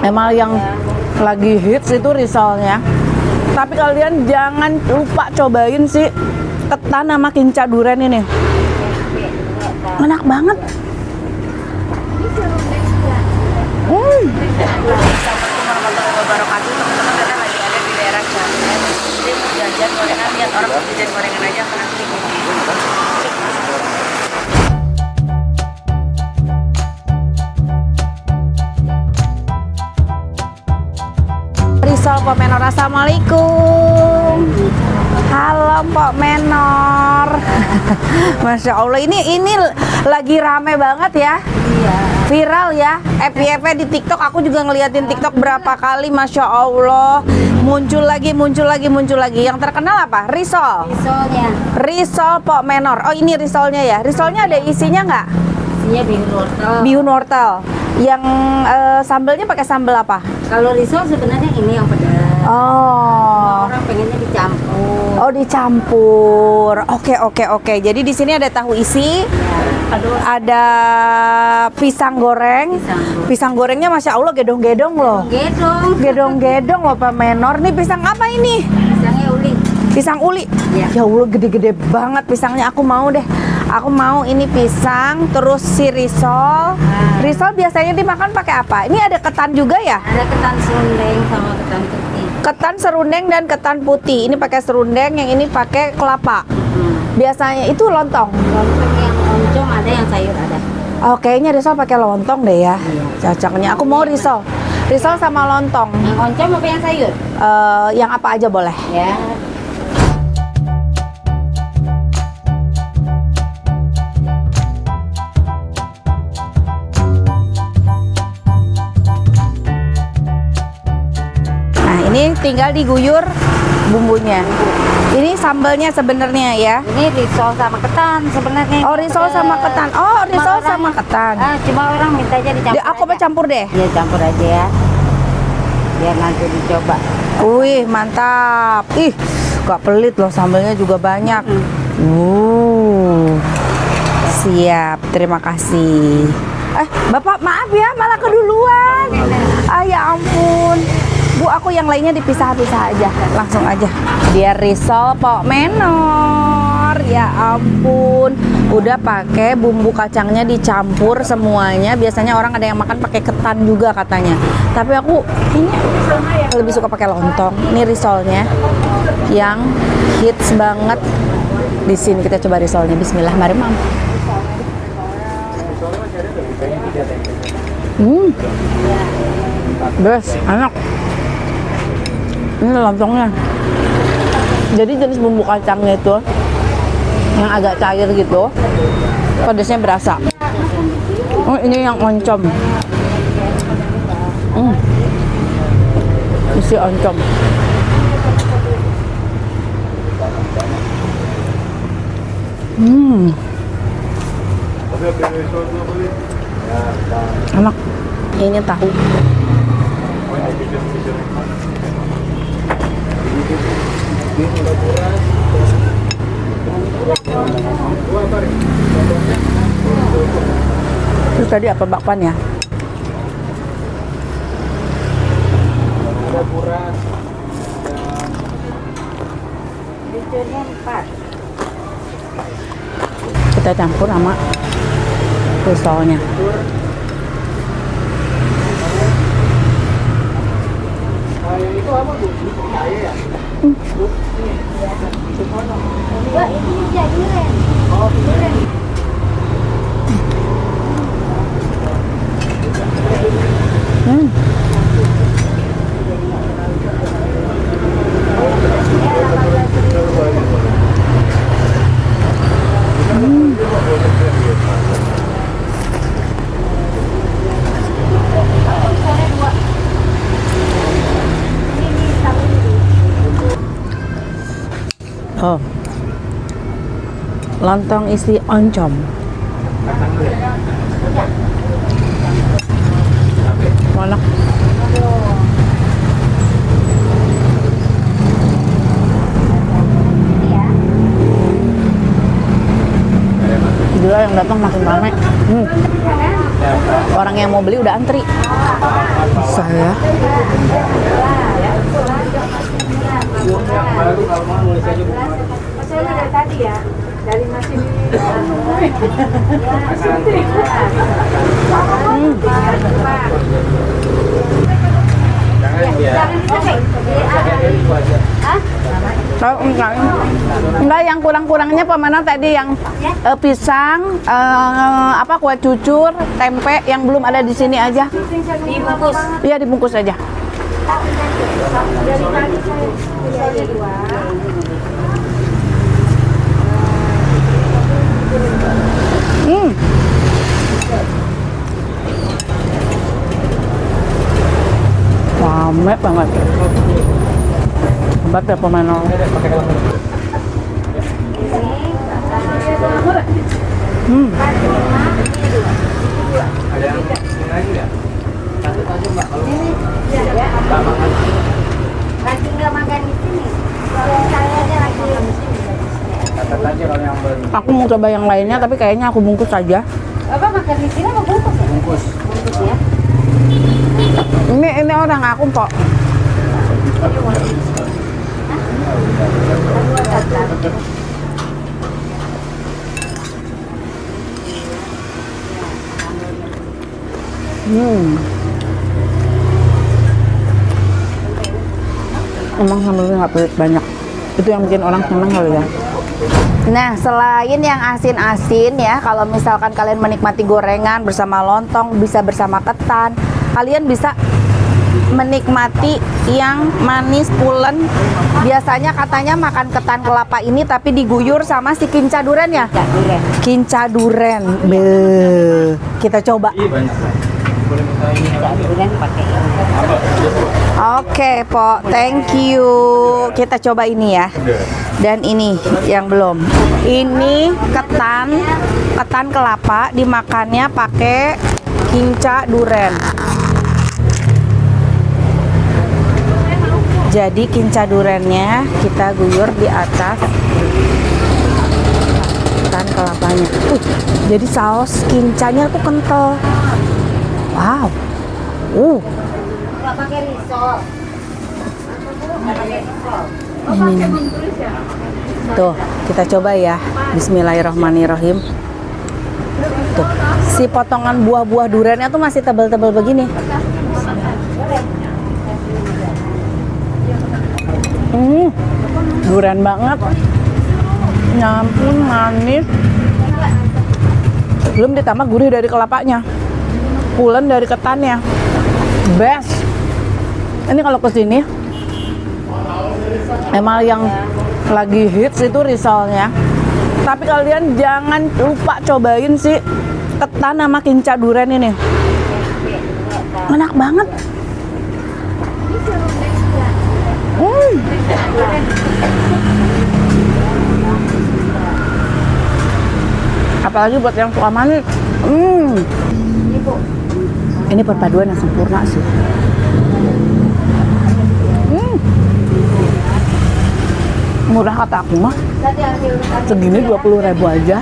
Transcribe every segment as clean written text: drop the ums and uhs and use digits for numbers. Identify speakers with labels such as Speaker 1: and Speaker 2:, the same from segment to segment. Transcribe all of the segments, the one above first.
Speaker 1: Emang yang lagi hits itu risolnya. Tapi kalian jangan lupa cobain si ketan sama kinca duren ini. Enak banget.
Speaker 2: Teman-teman kita lagi ada di daerah Jamet. Jadi mau jajan gorengan, lihat orang jajan gorengan aja karena sedikit.
Speaker 1: Risol Pok Menor, assalamualaikum. Halo Pok Menor. Masya Allah, ini lagi rame banget ya.
Speaker 2: Iya.
Speaker 1: Viral ya, FYP di TikTok. Aku juga ngeliatin TikTok berapa kali, Masya Allah. Muncul lagi. Yang terkenal apa? Risol.
Speaker 2: Risolnya.
Speaker 1: Risol Pok Menor. Oh, ini risolnya ya. Risolnya ada isinya nggak?
Speaker 2: Isinya bihun wortel.
Speaker 1: Bihun wortel. Yang sambelnya pakai sambel apa?
Speaker 2: Kalau risol sebenarnya ini yang pedas.
Speaker 1: Oh.
Speaker 2: Orang pengennya dicampur.
Speaker 1: Oh, dicampur. Oke. Jadi di sini ada tahu isi, ada pisang goreng. Pisang gorengnya Masya Allah gedong-gedong loh. Gedong-gedong loh Pak Menor. Nih pisang apa ini?
Speaker 2: Pisangnya uli.
Speaker 1: Pisang uli.
Speaker 2: Ya.
Speaker 1: Ya Allah, gede-gede banget pisangnya. Aku mau deh. Aku mau ini pisang, terus si risol. Risol biasanya dimakan pakai apa? Ini ada ketan juga ya?
Speaker 2: Ada ketan serundeng sama ketan putih.
Speaker 1: Ketan serundeng dan ketan putih. Ini pakai serundeng, yang ini pakai kelapa. Biasanya itu lontong.
Speaker 2: Lontong yang oncom ada, yang sayur ada.
Speaker 1: Oh, kayaknya risol pakai lontong deh ya. Cocoknya. Aku mau risol. Risol sama lontong.
Speaker 2: Yang oncom apa yang sayur?
Speaker 1: Yang apa aja boleh.
Speaker 2: Ya.
Speaker 1: Nah, ini tinggal diguyur bumbunya. Ini sambalnya sebenarnya ya.
Speaker 2: Ini risol sama ketan sebenarnya.
Speaker 1: Oh, risol sama ketan. Oh, risol sama ketan.
Speaker 2: Cuma orang minta aja dicampur.
Speaker 1: Aku mau campur deh.
Speaker 2: Ya campur aja ya. Biar nanti dicoba.
Speaker 1: Wih, mantap. Ih, gak pelit loh, sambalnya juga banyak. Siap, terima kasih. Bapak maaf ya, malah keduluan. Ya ampun. Bu, aku yang lainnya dipisah-pisah aja, langsung aja. Biar risol Pok Menor. Ya ampun, udah pakai bumbu kacangnya dicampur semuanya. Biasanya orang ada yang makan pakai ketan juga katanya. Tapi aku kayaknya lebih suka pakai lontong. Ini risolnya yang hits banget di sini. Kita coba risolnya. Bismillah, mari mam. Best, enak. Ini lontongnya. Jadi jenis bumbu kacangnya itu yang agak cair gitu, pedasnya berasa. Oh, ini yang oncom. Isi oncom. Enak. Ini tahu. Terus tadi apa bakwannya?
Speaker 2: Bicurnya 4.
Speaker 1: Kita campur sama risolnya.
Speaker 2: Itu apa Bu? Saya ya? Mbak, ini jadi duren. Oh, duren.
Speaker 1: Oh, lontong isi oncom. Enak. Gila, yang datang makin ramai. Orang yang mau beli udah antri. Bisa ya.
Speaker 2: Saya dari tadi ya, dari masih
Speaker 1: Oh, enggak yang kurang-kurangnya pemana tadi yang pisang, apa kue cucur, tempe yang belum ada di sini aja.
Speaker 2: dibungkus.
Speaker 1: Iya dibungkus aja. Rame banget. Hebat ya pemain.
Speaker 2: Lagi nggak makan di sini. Saya aja lagi di sini.
Speaker 1: Aku mau coba yang lainnya tapi kayaknya aku bungkus aja.
Speaker 2: Bapak makan di sini apa bungkus ya? Bungkus. Bungkus ya.
Speaker 1: Ini orang aku kok. Emang sambelnya nggak pelit banyak. Itu yang bikin orang seneng kali ya. Nah, selain yang asin-asin ya, kalau misalkan kalian menikmati gorengan bersama lontong, bisa bersama ketan, kalian bisa menikmati yang manis pulen. Biasanya katanya makan ketan kelapa ini tapi diguyur sama si kinca duren ya? Kinca duren. Beuh. Kita coba. Oke, Po. Thank you. Kita coba ini ya. Dan ini yang belum. Ini ketan kelapa dimakannya pakai kinca duren. Jadi kinca durennya kita guyur di atas ketan kelapanya. Jadi saus kincanya tuh kental. Wow.
Speaker 2: Nggak pakai risol. Nggak pakai risol.
Speaker 1: Ini. Tuh, kita coba ya. Bismillahirrahmanirrahim. Tuh, si potongan buah-buah durennya tuh masih tebal-tebal begini. Duren banget. Nyampun manis. Belum ditambah gurih dari kelapanya. Pulen dari ketannya. Best. Ini kalau kesini emang yang lagi hits itu risolnya. Tapi kalian jangan lupa cobain si ketan sama kinca duren ini. Enak banget. Apalagi buat yang suka manis. Ini perpaduan yang sempurna sih. Murah kata aku mah. Segini 20.000 aja.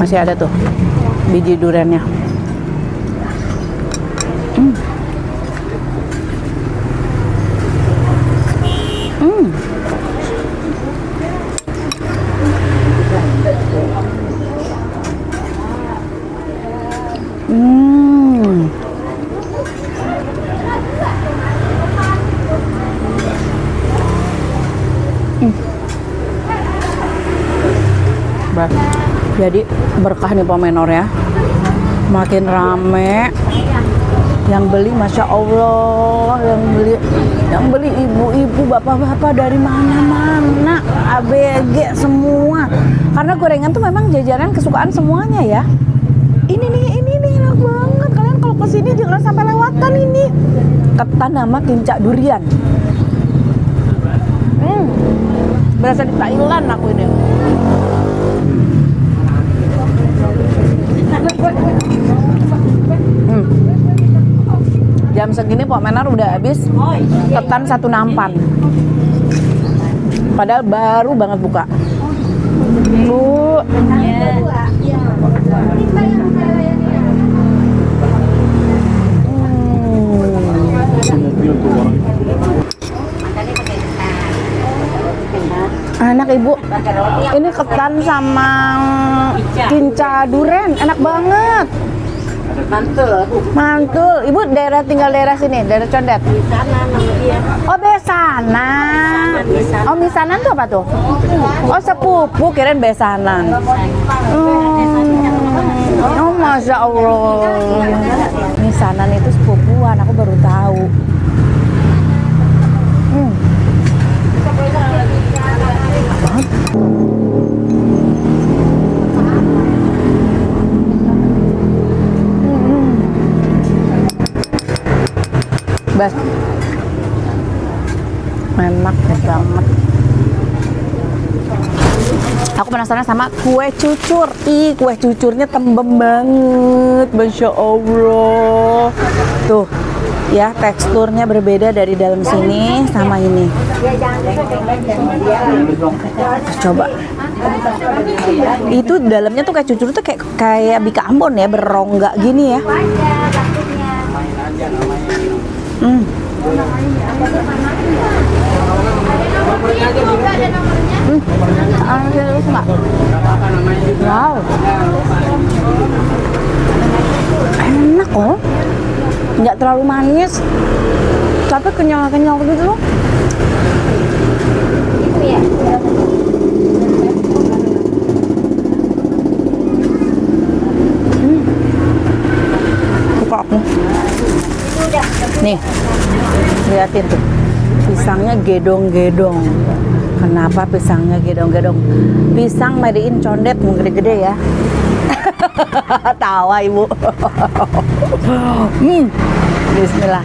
Speaker 1: Masih ada tuh biji durennya. Jadi berkah nih Pomenor ya, makin rame, yang beli Masya Allah, yang beli ibu-ibu, bapak-bapak dari mana-mana, ABG semua, karena gorengan tuh memang jajanan kesukaan semuanya ya. Ini nih enak banget, kalian kalau kesini jangan sampai lewatkan ini ketan sama kinca durian. Berasa di Thailand aku ini. Jam segini Pomenor udah habis ketan 1 nampan. Padahal baru banget buka. Bu. Enak ibu. Ini ketan sama kinca duren, enak banget. Mantul. Ibu tinggal daerah sini, daerah Condet. Oh besanan. Oh misanan tuh apa tuh? Oh sepupu, kirain besanan. Oh masya Allah. Misanan itu sepupuan, aku baru tahu. Bas, enak banget. Aku penasaran sama kue cucur. Ih, kue cucurnya tembem banget, masya Allah. Tuh, ya teksturnya berbeda dari dalam sini sama ini. Coba. Itu dalamnya tuh kayak cucur tuh kayak bika Ambon ya, berongga gini ya. Wow, enak kok, nggak terlalu manis, tapi kenyal-kenyal gitu loh. Suka aku. Nih, liatin tuh, pisangnya gedong-gedong. Kenapa pisangnya gedong-gedong? Pisang made in Condet, mau gede-gede ya. Tawa ibu. Bismillah.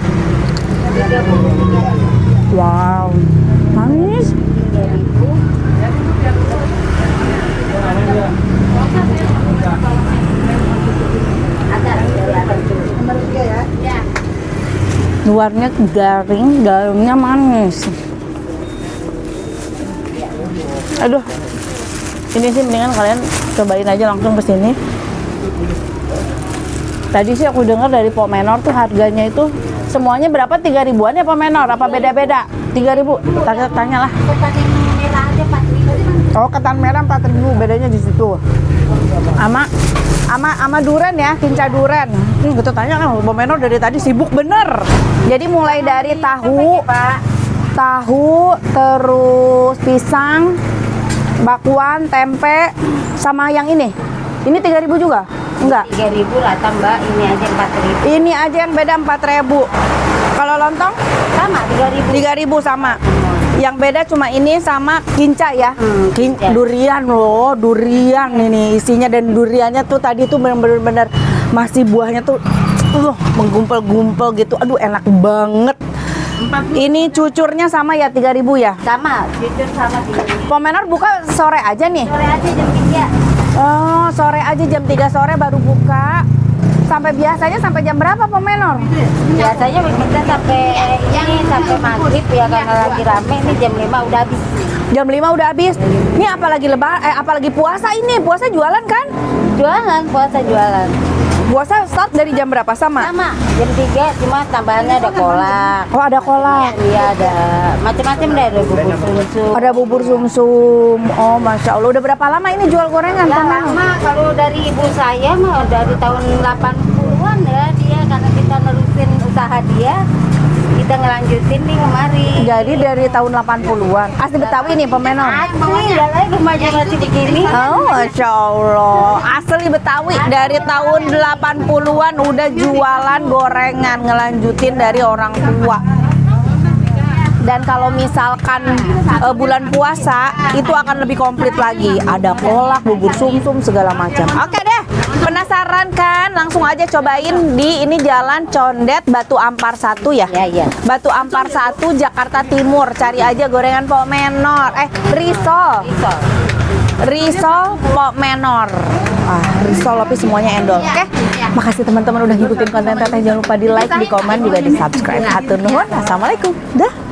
Speaker 1: Wow, manis. Luarnya garing, dalamnya manis. Aduh, ini sih mendingan kalian cobain aja langsung ke sini. Tadi sih aku dengar dari Pok Menor tuh harganya itu semuanya berapa? 3.000-an ya Pok Menor? Apa beda-beda? 3.000? Tanya lah. Oh, ketan merah 4.000, bedanya di situ. Ama duren ya, kinca duren. Gitu tanya kan, Pok Menor dari tadi sibuk bener. Jadi mulai dari tahu, terus pisang, bakwan, tempe, sama yang ini. Ini 3.000 juga? Enggak.
Speaker 2: 3.000 lah tambah ini aja 4.000.
Speaker 1: Ini aja yang beda 4.000. Kalau lontong?
Speaker 2: Sama 3.000.
Speaker 1: 3.000 sama. Yang beda cuma ini sama kinca ya.
Speaker 2: Kinca.
Speaker 1: Durian loh, durian ini isinya, dan duriannya tuh tadi tuh bener-bener masih buahnya tuh menggumpal-gumpal gitu. Aduh enak banget. Ini cucurnya sama ya 3.000 ya?
Speaker 2: Sama, cucur sama 3.000.
Speaker 1: Pok Menor buka sore aja nih?
Speaker 2: Sore aja jam 3.
Speaker 1: Oh, sore aja jam 3 sore baru buka. Biasanya sampai jam berapa Pok Menor?
Speaker 2: Biasanya kita sampai sampai maghrib ya, karena lagi rame. Ini jam 5 udah habis.
Speaker 1: Jam 5 udah habis. Ini apalagi apalagi puasa ini. Puasa jualan kan?
Speaker 2: Jualan, puasa jualan.
Speaker 1: Puasa start dari jam berapa sama?
Speaker 2: Sama, jam 3, cuma tambahannya ada kolak.
Speaker 1: Oh, ada kolak.
Speaker 2: Iya, ada macam-macam deh, ada bubur sumsum.
Speaker 1: Ada bubur sumsum. Oh, masya Allah. Udah berapa lama ini jual gorengan?
Speaker 2: Ya,
Speaker 1: Pok Menor?
Speaker 2: lama. Kalau dari ibu saya mah dari tahun 80-an ya dia, karena kita nerusin usaha dia, kita ngelanjutin nih kemari.
Speaker 1: Jadi dari tahun 80-an. Asli Betawi nih Pok Menor?
Speaker 2: Asli, jalan rumahnya masih begini.
Speaker 1: Oh, masya Allah. Asli Betawi dari tahun 80-an udah jualan gorengan, ngelanjutin dari orang tua. Dan kalau misalkan bulan puasa itu akan lebih komplit lagi. Ada kolak, bubur sumsum, segala macam. Oke deh, penasaran kan? Langsung aja cobain di ini Jalan Condet Batu Ampar 1 ya?
Speaker 2: Iya.
Speaker 1: Batu Ampar 1 Jakarta Timur. Cari aja gorengan Pok Menor. Risol Pok Menor. Risol tapi semuanya endol. Oke. Makasih teman-teman udah ngikutin konten Teteh. Jangan lupa di like, di komen, juga di subscribe. Hatur nuhun. Assalamualaikum. Dah.